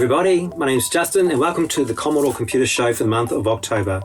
Everybody, my name is Justin and welcome to the Commodore Computer Show for the month of October,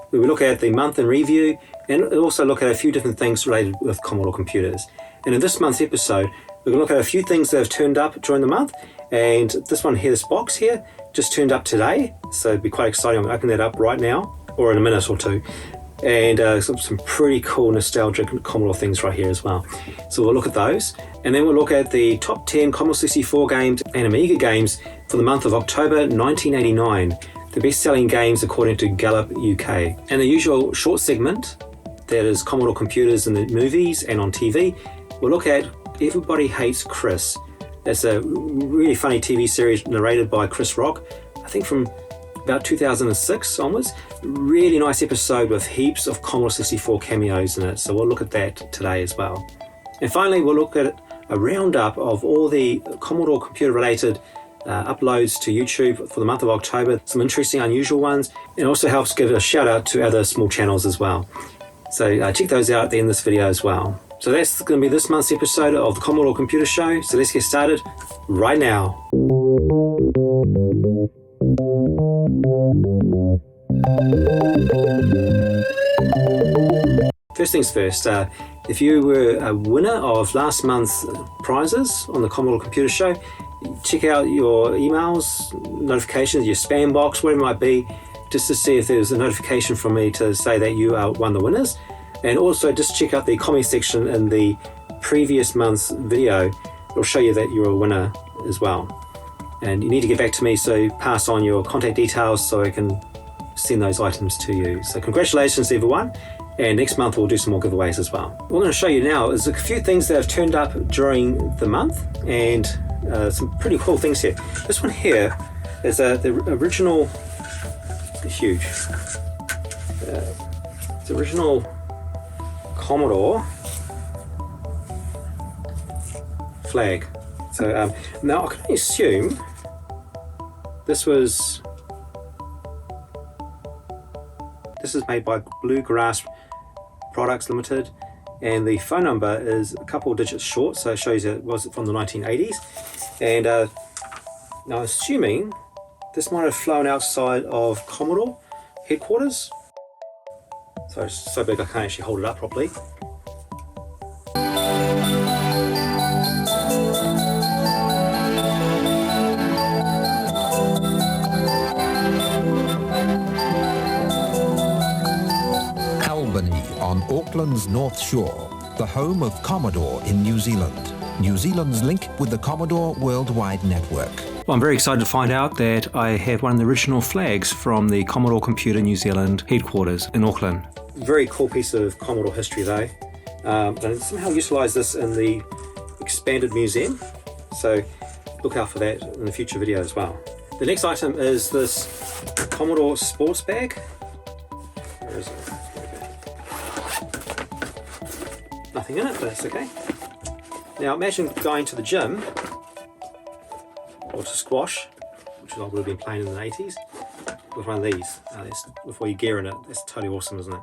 where we look at the month in review and also look at a few different things related with Commodore computers. And in this month's episode, we're going to look at a few things that have turned up during the month, and this one here, this box here, just turned up today, so it'd be quite exciting. I'm going to open that up right now, or in a minute or two. And some pretty cool nostalgic Commodore things right here as well. So we'll look at those, and then we'll look at the top 10 Commodore 64 games and Amiga games for the month of October 1989, the best-selling games according to Gallup UK. And the usual short segment, that is Commodore computers in the movies and on TV, we'll look at Everybody Hates Chris. That's a really funny TV series narrated by Chris Rock, I think from about 2006 onwards. Really nice episode with heaps of Commodore 64 cameos in it, so we'll look at that today as well. And finally, we'll look at a roundup of all the Commodore computer related uploads to YouTube for the month of October, some interesting, unusual ones, and also helps give a shout out to other small channels as well. So check those out at the end of this video as well. So that's going to be this month's episode of the Commodore Computer Show, so let's get started right now. First things first, if you were a winner of last month's prizes on the Commodore Computer Show, check out your emails, notifications, your spam box, whatever it might be, just to see if there's a notification from me to say that you are one of the winners. And also just check out the comment section in the previous month's video. It'll show you that you're a winner as well. And you need to get back to me, so pass on your contact details so I can send those items to you. So congratulations to everyone, and next month we'll do some more giveaways as well. What I'm going to show you now is a few things that have turned up during the month, and some pretty cool things here. This one here is the original, huge, it's the original Commodore flag. So now I can only assume this is made by Bluegrass Products Limited, and the phone number is a couple of digits short, so it shows that it was from the 1980s. And now assuming this might have flown outside of Commodore headquarters. So it's so big I can't actually hold it up properly. On Auckland's North Shore, the home of Commodore in New Zealand. New Zealand's link with the Commodore Worldwide Network. Well, I'm very excited to find out that I have one of the original flags from the Commodore Computer New Zealand headquarters in Auckland. Very cool piece of Commodore history though. And somehow utilised this in the expanded museum, so look out for that in the future video as well. The next item is this Commodore sports bag. Where is it? Nothing in it, but that's okay. Now imagine going to the gym or to squash, which I would have been playing in the 80s, with one of these, with all your gear in it. That's totally awesome, isn't it?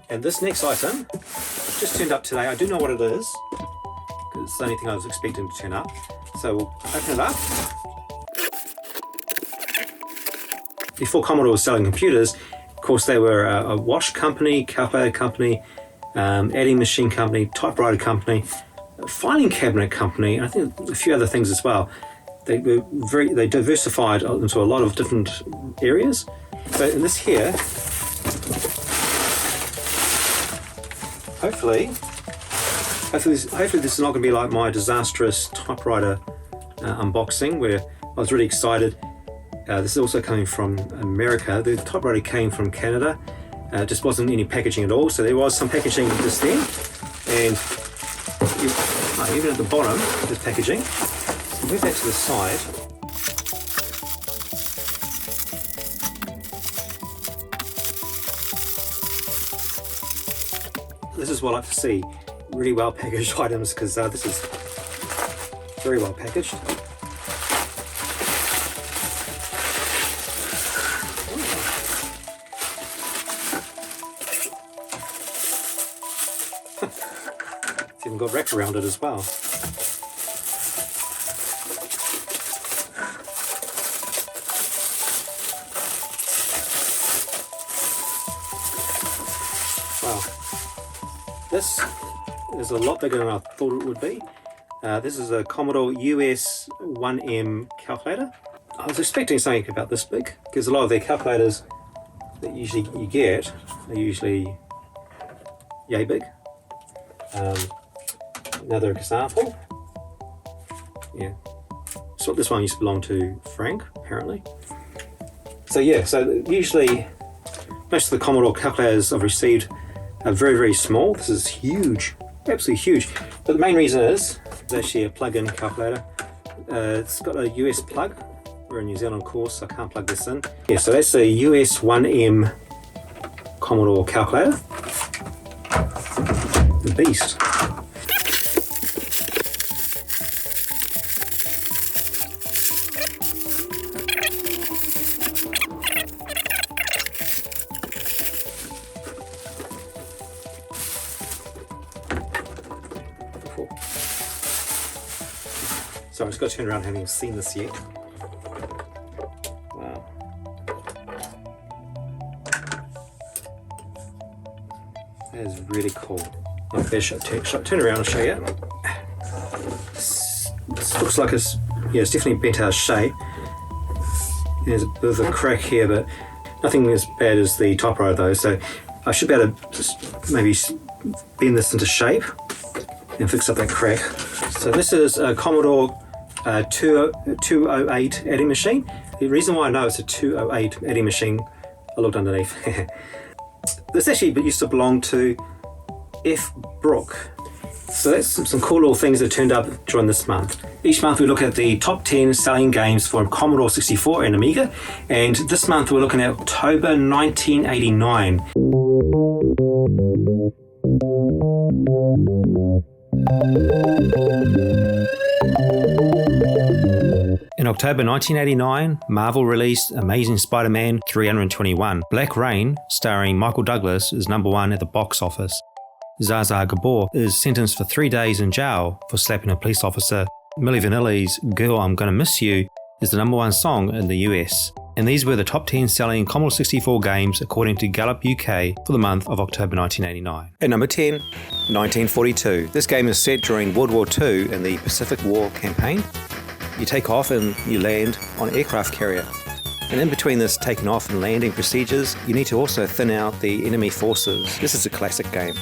And this next item just turned up today. I do know what it is, because it's the only thing I was expecting to turn up. So we'll open it up. Before Commodore was selling computers, of course they were a wash company, calculator company, adding machine company, typewriter company, filing cabinet company, and I think a few other things as well. They diversified into a lot of different areas. But in this here, hopefully this is not going to be like my disastrous typewriter unboxing, where I was really excited. This is also coming from America. The typewriter came from Canada. Just wasn't any packaging at all, so there was some packaging just then, and even at the bottom there's packaging. So move that to the side. This is what I like to see, really well packaged items, because this is very well packaged. It's even got wrapped around it as well. Wow. This is a lot bigger than I thought it would be. This is a Commodore US 1M calculator. I was expecting something about this big, because a lot of their calculators that usually you get are usually yay big. Another example. Yeah. So this one used to belong to Frank, apparently. So yeah, so usually most of the Commodore calculators I've received are very, very small. This is huge, absolutely huge. But the main reason is it's actually a plug-in calculator. It's got a US plug. We're in New Zealand, of course, so I can't plug this in. Yeah, so that's a US 1M Commodore calculator. The beast. So I'm just going to turn around, having seen this yet. Wow. That is really cool. Turn around and show you. This looks like it's definitely bent out of shape. There's a bit of a crack here, but nothing as bad as the typewriter though. So I should be able to just maybe bend this into shape and fix up that crack. So this is a Commodore 208 adding machine. The reason why I know it's a 208 adding machine, I looked underneath. This actually used to belong to F. Brook. So that's some cool little things that turned up during this month. Each month we look at the top 10 selling games for Commodore 64 and Amiga, and this month we're looking at October 1989. In October 1989, Marvel released Amazing Spider-Man 321. Black Rain, starring Michael Douglas, is number 1 at the box office. Zsa Zsa Gabor is sentenced for 3 days in jail for slapping a police officer. Milli Vanilli's Girl, I'm Gonna Miss You is the number 1 song in the US. And these were the top 10 selling Commodore 64 games according to Gallup UK for the month of October 1989. At number 10, 1942. This game is set during World War II in the Pacific War campaign. You take off and you land on an aircraft carrier. And in between this taking off and landing procedures, you need to also thin out the enemy forces. This is a classic game.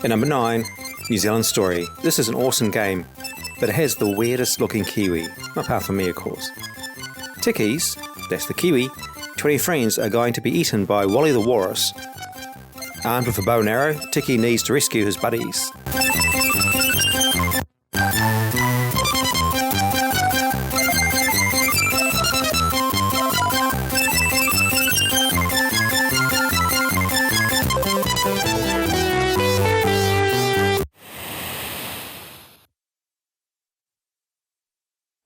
At number 9, New Zealand Story. This is an awesome game, but it has the weirdest looking kiwi, not apart from me of course. Tickies, that's the kiwi, 20 friends are going to be eaten by Wally the Walrus. Armed with a bow and arrow, Tiki needs to rescue his buddies.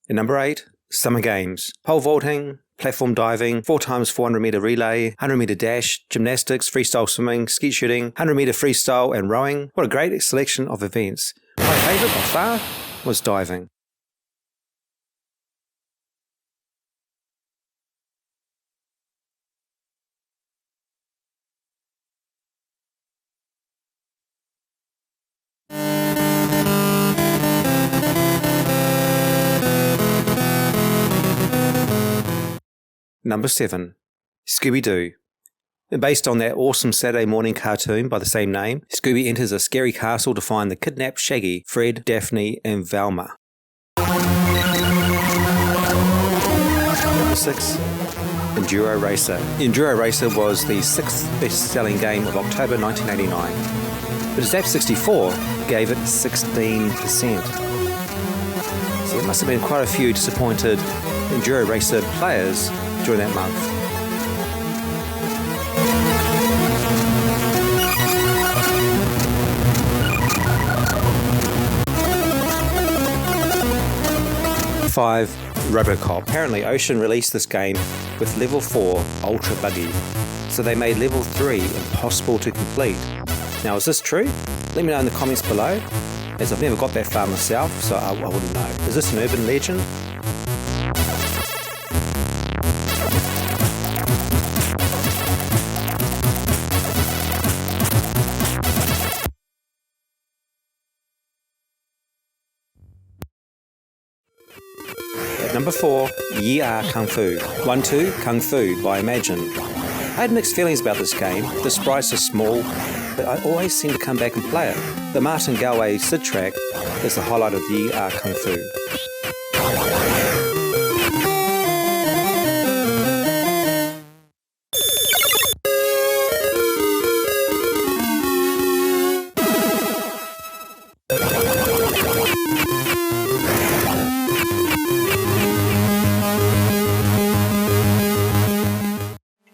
At number 8, Summer Games. Pole vaulting, platform diving, 4x400 metre relay, 100 metre dash, gymnastics, freestyle swimming, skeet shooting, 100 metre freestyle and rowing. What a great selection of events. My favourite by far was diving. Number 7, Scooby-Doo. Based on that awesome Saturday morning cartoon by the same name, Scooby enters a scary castle to find the kidnapped Shaggy, Fred, Daphne and Velma. Number 6, Enduro Racer. Enduro Racer was the 6th best-selling game of October 1989, but its Zap64 gave it 16%. So there must have been quite a few disappointed Enduro Racer players during that month. Five, Robocop. Apparently Ocean released this game with level 4 ultra buggy, so they made level 3 impossible to complete. Now, is this true? Let me know in the comments below, as I've never got that far myself, so I wouldn't know. Is this an urban legend? At number 4, Ye Are Kung Fu. 1-2 Kung Fu by Imagine. I had mixed feelings about this game. The sprites are small, but I always seem to come back and play it. The Martin Galway Sid track is the highlight of Ye Are Kung Fu.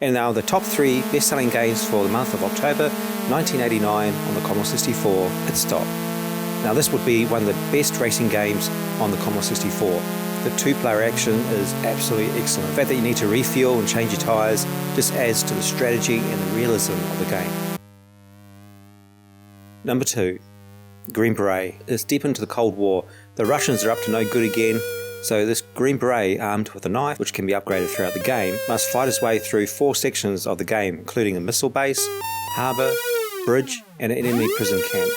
And now the top 3 best-selling games for the month of October 1989 on the Commodore 64 Pit Stop. Now this would be one of the best racing games on the Commodore 64. The 2-player action is absolutely excellent. The fact that you need to refuel and change your tyres just adds to the strategy and the realism of the game. Number 2, Green Beret. It's deep into the Cold War. The Russians are up to no good again. So this Green Beret, armed with a knife, which can be upgraded throughout the game, must fight his way through 4 sections of the game, including a missile base, harbour, bridge, and an enemy prison camp.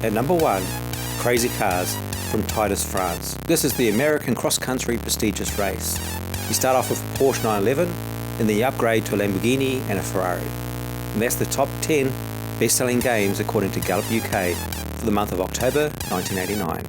At number 1, Crazy Cars from Titus, France. This is the American cross-country prestigious race. You start off with a Porsche 911, and then you upgrade to a Lamborghini and a Ferrari. And that's the top 10 best-selling games according to Gallup UK for the month of October 1989.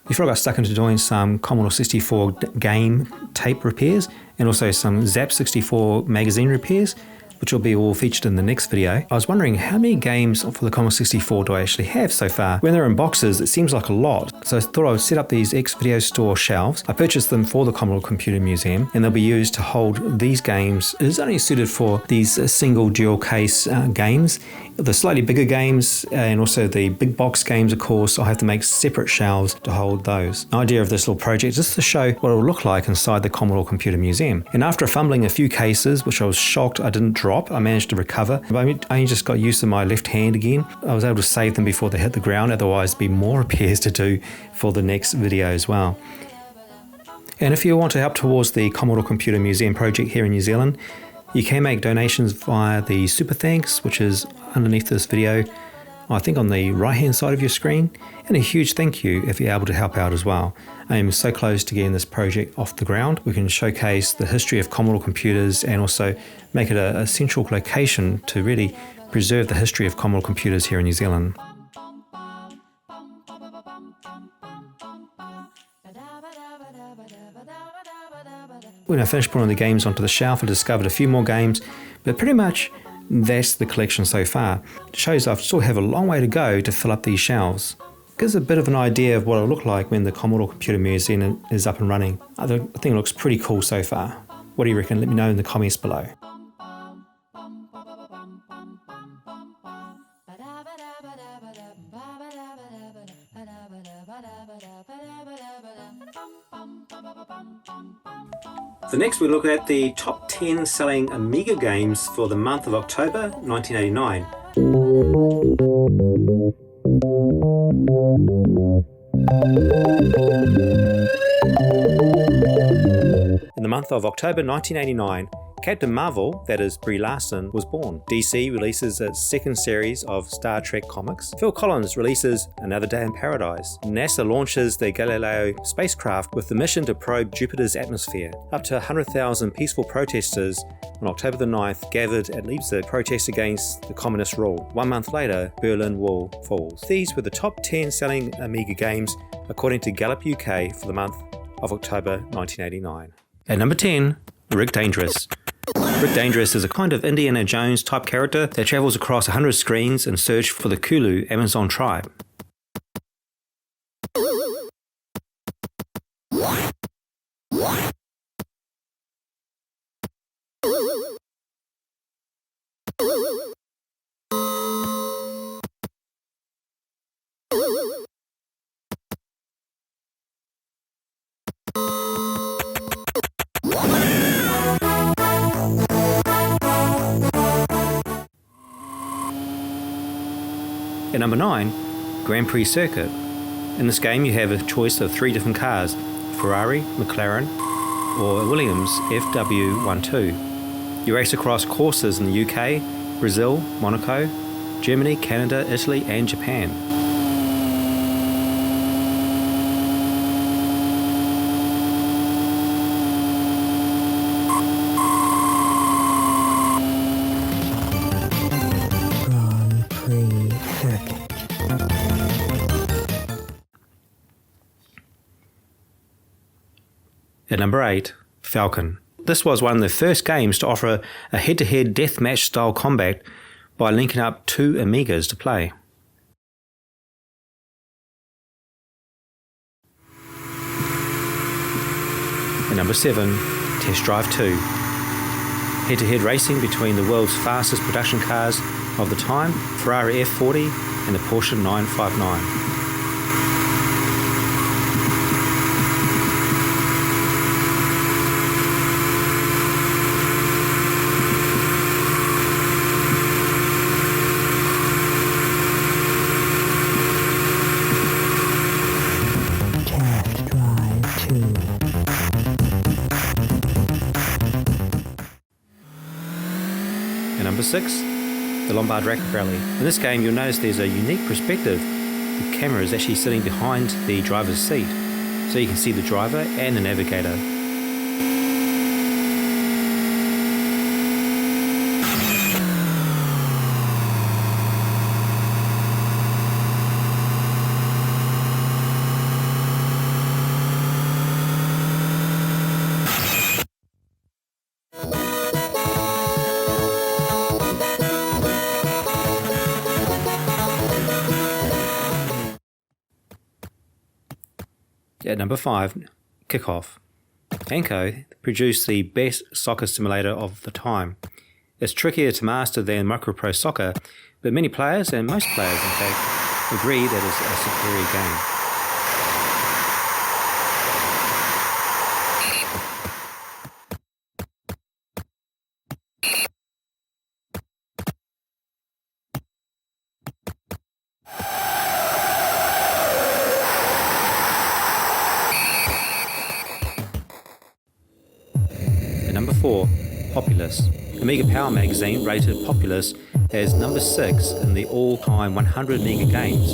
Before I got stuck into doing some Commodore 64 game tape repairs and also some Zap 64 magazine repairs, which will be all featured in the next video, I was wondering how many games for the Commodore 64 do I actually have so far? When they're in boxes, it seems like a lot, so I thought I would set up these X-Video Store shelves. I purchased them for the Commodore Computer Museum, and they'll be used to hold these games. It is only suited for these single dual case games. The slightly bigger games and also the big box games, of course, I'll have to make separate shelves to hold those. The idea of this little project is to show what it will look like inside the Commodore Computer Museum. And after fumbling a few cases, which I was shocked I didn't drop, I managed to recover. I only just got used to my left hand again. I was able to save them before they hit the ground, otherwise there'd be more repairs to do for the next video as well. And if you want to help towards the Commodore Computer Museum project here in New Zealand, you can make donations via the Super Thanks, which is underneath this video, I think on the right hand side of your screen, and a huge thank you if you're able to help out as well. I am so close to getting this project off the ground. We can showcase the history of Commodore computers and also make it a central location to really preserve the history of Commodore computers here in New Zealand. When I finished putting the games onto the shelf, I discovered a few more games, but pretty much that's the collection so far. It shows I still have a long way to go to fill up these shelves. It gives a bit of an idea of what it'll look like when the Commodore Computer Museum is up and running. I think it looks pretty cool so far. What do you reckon? Let me know in the comments below. So next we look at the top 10 selling Amiga games for the month of October 1989. In the month of October 1989 Captain Marvel, that is Brie Larson, was born. DC releases its second series of Star Trek comics. Phil Collins releases Another Day in Paradise. NASA launches the Galileo spacecraft with the mission to probe Jupiter's atmosphere. Up to 100,000 peaceful protesters on October the 9th gathered at Leipzig to protest against the communist rule. 1 month later, Berlin Wall falls. These were the top 10 selling Amiga games according to Gallup UK for the month of October 1989. At number 10, Rick Dangerous. Rick Dangerous is a kind of Indiana Jones type character that travels across 100 screens in search for the Kulu Amazon tribe. At number 9, Grand Prix Circuit. In this game you have a choice of 3 different cars, Ferrari, McLaren or Williams FW12. You race across courses in the UK, Brazil, Monaco, Germany, Canada, Italy and Japan. At number 8, Falcon. This was one of the first games to offer a head-to-head deathmatch style combat by linking up 2 Amigas to play. At number 7, Test Drive 2. Head-to-head racing between the world's fastest production cars of the time, Ferrari F40 and the Porsche 959. Number 6, the Lombard Racket Rally. In this game you'll notice there's a unique perspective. The camera is actually sitting behind the driver's seat, so you can see the driver and the navigator. At number 5, Kickoff. Anko produced the best soccer simulator of the time. It's trickier to master than Micropro Soccer, but many players, and most players in fact, agree that it's a superior game. Number 4, Populous. Amiga Power magazine rated Populous as number 6 in the all-time 100 Amiga games.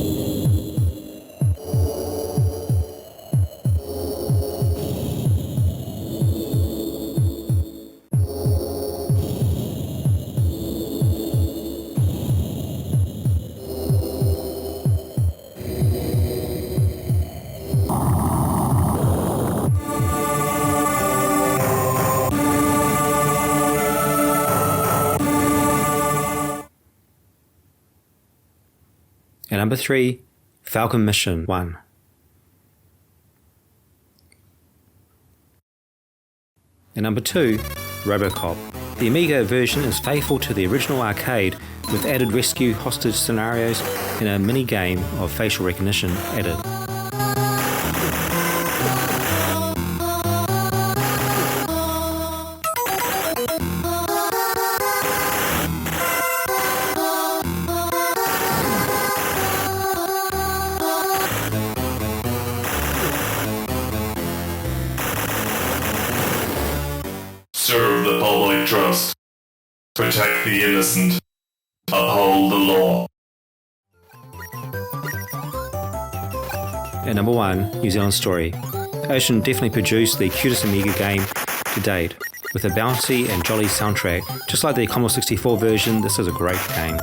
And number 3, Falcon Mission 1. And number 2, Robocop. The Amiga version is faithful to the original arcade with added rescue hostage scenarios and a mini-game of facial recognition added. Serve the public. I trust. Protect the innocent. Uphold the law. At number 1, New Zealand Story. Ocean definitely produced the cutest Amiga game to date, with a bouncy and jolly soundtrack. Just like the Commodore 64 version, this is a great game.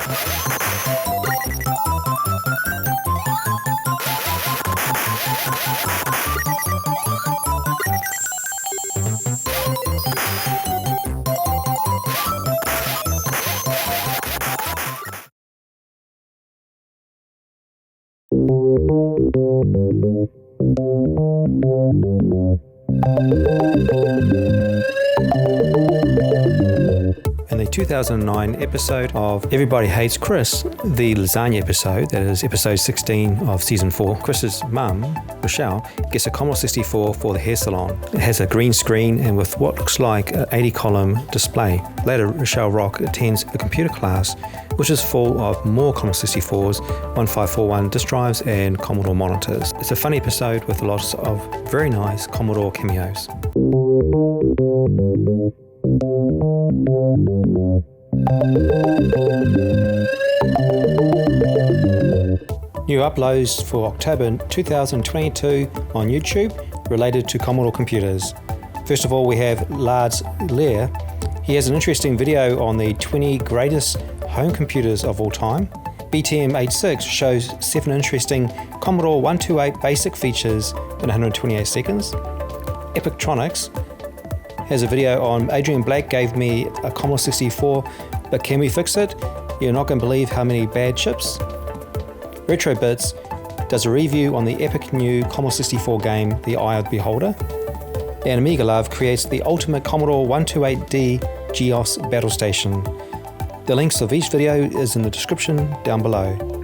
In the 2009 episode of Everybody Hates Chris, the lasagna episode, that is episode 16 of season 4, Chris's mum, Rochelle, gets a Commodore 64 for the hair salon. It has a green screen and with what looks like an 80-column display. Later, Rochelle Rock attends a computer class, which is full of more Commodore 64s, 1541 disk drives and Commodore monitors. It's a fun episode with lots of very nice Commodore cameos. New uploads for October 2022 on YouTube related to Commodore computers. First of all, we have Lars Lear. He has an interesting video on the 20 greatest home computers of all time. BTM86 shows 7 interesting Commodore 128 basic features in 128 seconds. Epictronics has a video on Adrian Black gave me a Commodore 64, but can we fix it? You're not going to believe how many bad chips. Retrobits does a review on the epic new Commodore 64 game, The Eye of the Beholder. And Amiga Love creates the ultimate Commodore 128D GEOS battle station. The links of each video is in the description down below.